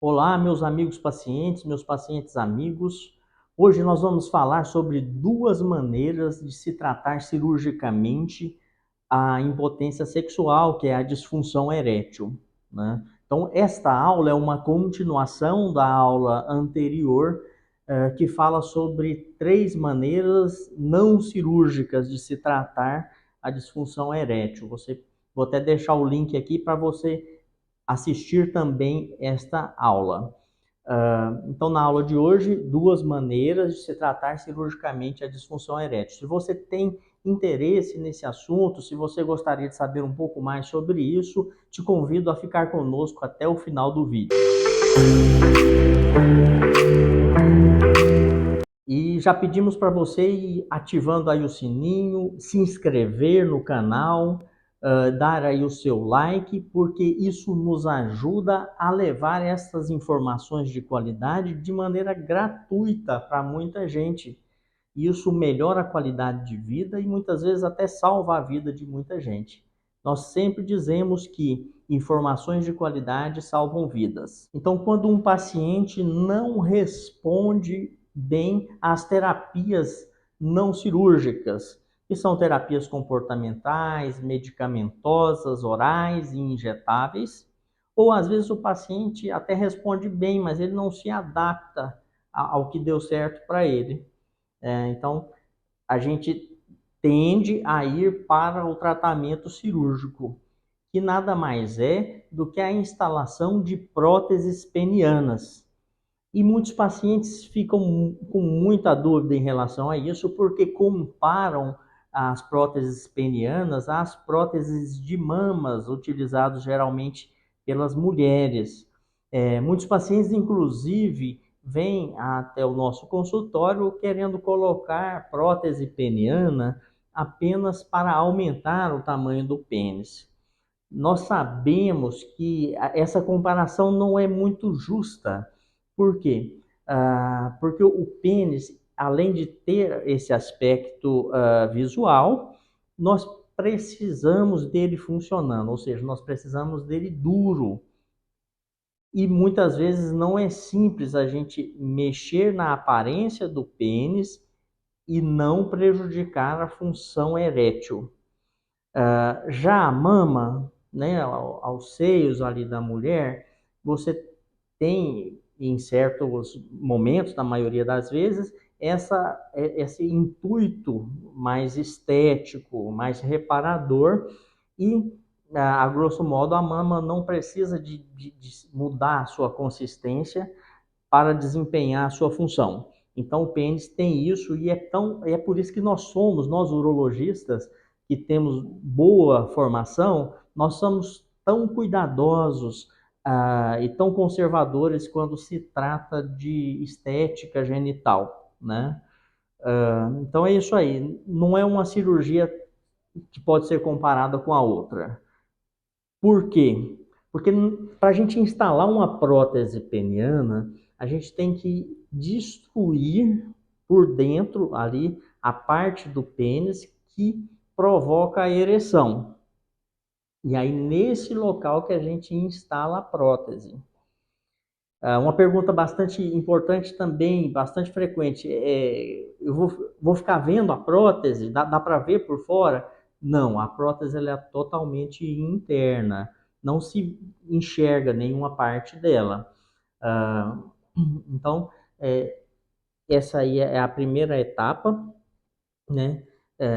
Olá, meus amigos pacientes, meus pacientes amigos. Hoje nós vamos falar sobre duas maneiras de se tratar cirurgicamente a impotência sexual, que é a disfunção erétil, né? Então, esta aula é uma continuação da aula anterior, que fala sobre três maneiras não cirúrgicas de se tratar a disfunção erétil. Vou até deixar o link aqui para você assistir também esta aula. Então, na aula de hoje, duas maneiras de se tratar cirurgicamente a disfunção erétil. Se você tem interesse nesse assunto, se você gostaria de saber um pouco mais sobre isso, te convido a ficar conosco até o final do vídeo. E já pedimos para você ir ativando aí o sininho, se inscrever no canal, dar aí o seu like, porque isso nos ajuda a levar essas informações de qualidade de maneira gratuita para muita gente. Isso melhora a qualidade de vida e muitas vezes até salva a vida de muita gente. Nós sempre dizemos que informações de qualidade salvam vidas. Então, quando um paciente não responde bem às terapias não cirúrgicas, que são terapias comportamentais, medicamentosas, orais e injetáveis, ou às vezes o paciente até responde bem, mas ele não se adapta ao que deu certo para ele. Então, a gente tende a ir para o tratamento cirúrgico, que nada mais é do que a instalação de próteses penianas. E muitos pacientes ficam com muita dúvida em relação a isso, porque comparam as próteses penianas às próteses de mamas utilizadas geralmente pelas mulheres. Muitos pacientes, inclusive, vêm até o nosso consultório querendo colocar prótese peniana apenas para aumentar o tamanho do pênis. Nós sabemos que essa comparação não é muito justa. Por quê? Porque o pênis, além de ter esse aspecto visual, nós precisamos dele funcionando, ou seja, nós precisamos dele duro. E muitas vezes não é simples a gente mexer na aparência do pênis e não prejudicar a função erétil. Já a mama, né, aos seios ali da mulher, você tem em certos momentos, na maioria das vezes, esse intuito mais estético, mais reparador e, a grosso modo, a mama não precisa de mudar a sua consistência para desempenhar a sua função. Então, o pênis tem isso e é por isso que nós urologistas, que temos boa formação, nós somos tão cuidadosos e tão conservadores quando se trata de estética genital, né? Então é isso aí. Não é uma cirurgia que pode ser comparada com a outra. Por quê? Porque para a gente instalar uma prótese peniana, a gente tem que destruir por dentro ali a parte do pênis que provoca a ereção. E aí, nesse local que a gente instala a prótese. Uma pergunta bastante importante também, bastante frequente, eu vou ficar vendo a prótese? Dá para ver por fora? Não, a prótese ela é totalmente interna, não se enxerga nenhuma parte dela. Ah, então, essa aí é a primeira etapa, né?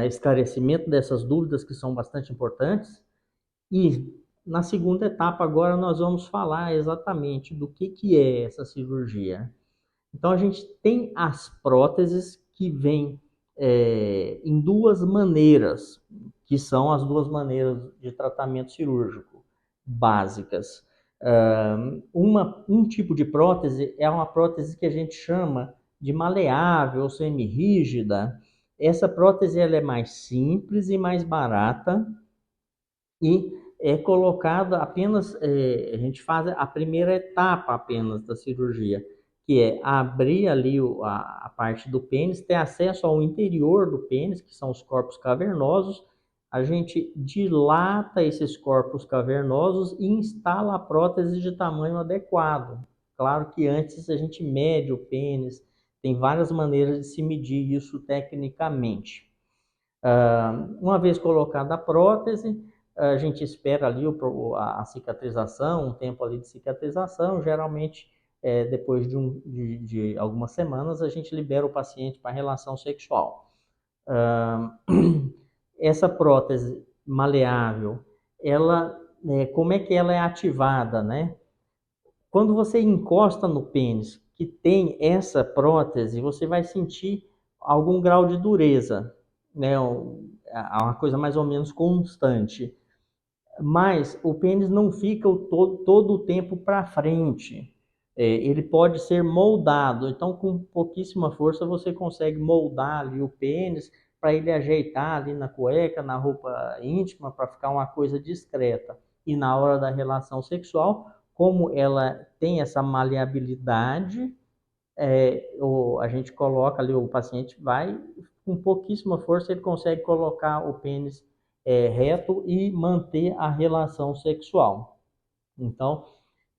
Esclarecimento dessas dúvidas que são bastante importantes. E na segunda etapa, agora nós vamos falar exatamente do que é essa cirurgia. Então, a gente tem as próteses que vêm em duas maneiras, que são as duas maneiras de tratamento cirúrgico básicas. Um tipo de prótese é uma prótese que a gente chama de maleável ou semi-rígida. Essa prótese ela é mais simples e mais barata e é colocada apenas, a gente faz a primeira etapa apenas da cirurgia, que é abrir ali a parte do pênis, ter acesso ao interior do pênis, que são os corpos cavernosos, a gente dilata esses corpos cavernosos e instala a prótese de tamanho adequado, Claro que antes a gente mede o pênis, tem várias maneiras de se medir isso tecnicamente. Uma vez colocada a prótese, a gente espera ali a cicatrização, um tempo ali de cicatrização, geralmente depois de algumas semanas a gente libera o paciente para relação sexual. Essa prótese maleável, ela, como é que ela é ativada, né? Quando você encosta no pênis que tem essa prótese, você vai sentir algum grau de dureza, né? Uma coisa mais ou menos constante. Mas o pênis não fica todo o tempo para frente. Ele pode ser moldado. Então, com pouquíssima força, você consegue moldar ali o pênis para ele ajeitar ali na cueca, na roupa íntima, para ficar uma coisa discreta. E na hora da relação sexual, como ela tem essa maleabilidade, a gente coloca ali, o paciente vai, com pouquíssima força, ele consegue colocar o pênis reto e manter a relação sexual. Então,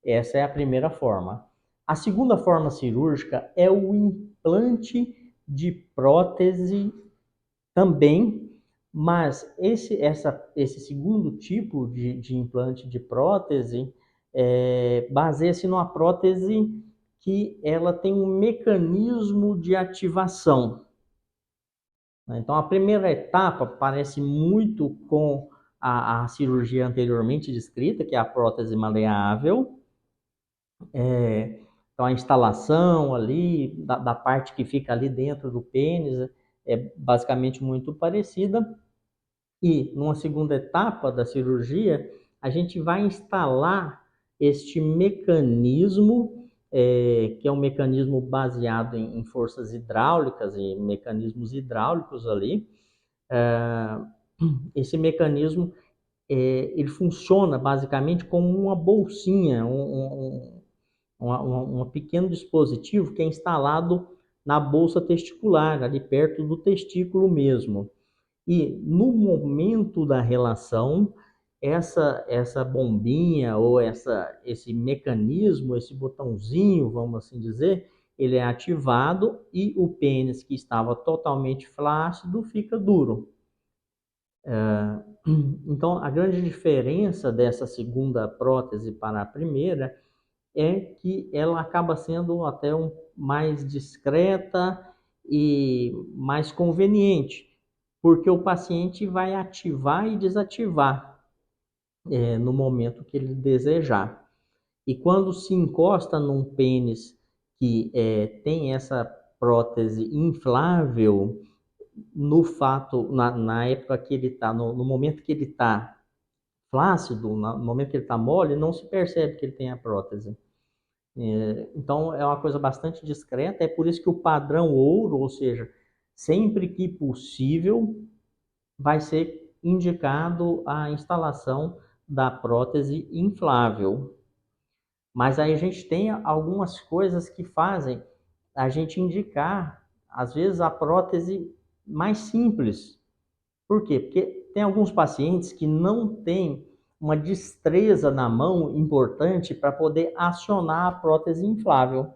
essa é a primeira forma. A segunda forma cirúrgica é o implante de prótese também, mas esse segundo tipo de implante de prótese baseia-se numa prótese que ela tem um mecanismo de ativação. Então, a primeira etapa parece muito com a cirurgia anteriormente descrita, que é a prótese maleável. Então, a instalação ali, da parte que fica ali dentro do pênis, é basicamente muito parecida. E, numa segunda etapa da cirurgia, a gente vai instalar este mecanismo, que é um mecanismo baseado em forças hidráulicas e mecanismos hidráulicos ali. Esse mecanismo, ele funciona basicamente como uma bolsinha, um pequeno dispositivo que é instalado na bolsa testicular, ali perto do testículo mesmo. E no momento da relação, essa bombinha ou esse mecanismo, esse botãozinho, vamos assim dizer, ele é ativado e o pênis que estava totalmente flácido fica duro. Então, a grande diferença dessa segunda prótese para a primeira é que ela acaba sendo até mais discreta e mais conveniente, porque o paciente vai ativar e desativar no momento que ele desejar. E quando se encosta num pênis que tem essa prótese inflável, na época que ele está, no momento que ele está flácido, no momento que ele está mole, não se percebe que ele tem a prótese. Então, é uma coisa bastante discreta, é por isso que o padrão ouro, ou seja, sempre que possível, vai ser indicado a instalação da prótese inflável. Mas aí a gente tem algumas coisas que fazem a gente indicar, às vezes, a prótese mais simples. Por quê? Porque tem alguns pacientes que não têm uma destreza na mão importante para poder acionar a prótese inflável.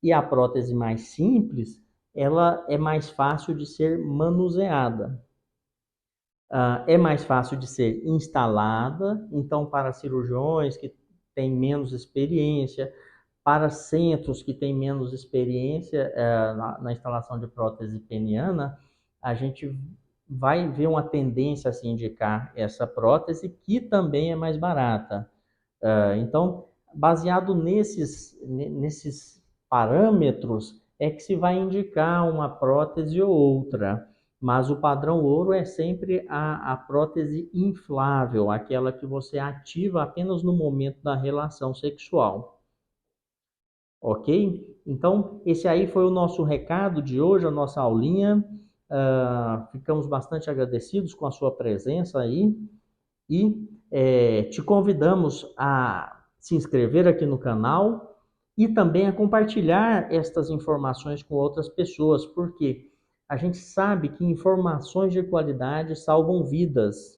E a prótese mais simples, ela é mais fácil de ser manuseada. É mais fácil de ser instalada, então para cirurgiões que têm menos experiência, para centros que têm menos experiência na instalação de prótese peniana, a gente vai ver uma tendência a se indicar essa prótese, que também é mais barata. Então, baseado nesses parâmetros, é que se vai indicar uma prótese ou outra. Mas o padrão ouro é sempre a prótese inflável, aquela que você ativa apenas no momento da relação sexual. Ok? Então, esse aí foi o nosso recado de hoje, a nossa aulinha. Ficamos bastante agradecidos com a sua presença aí e te convidamos a se inscrever aqui no canal e também a compartilhar estas informações com outras pessoas, porque a gente sabe que informações de qualidade salvam vidas.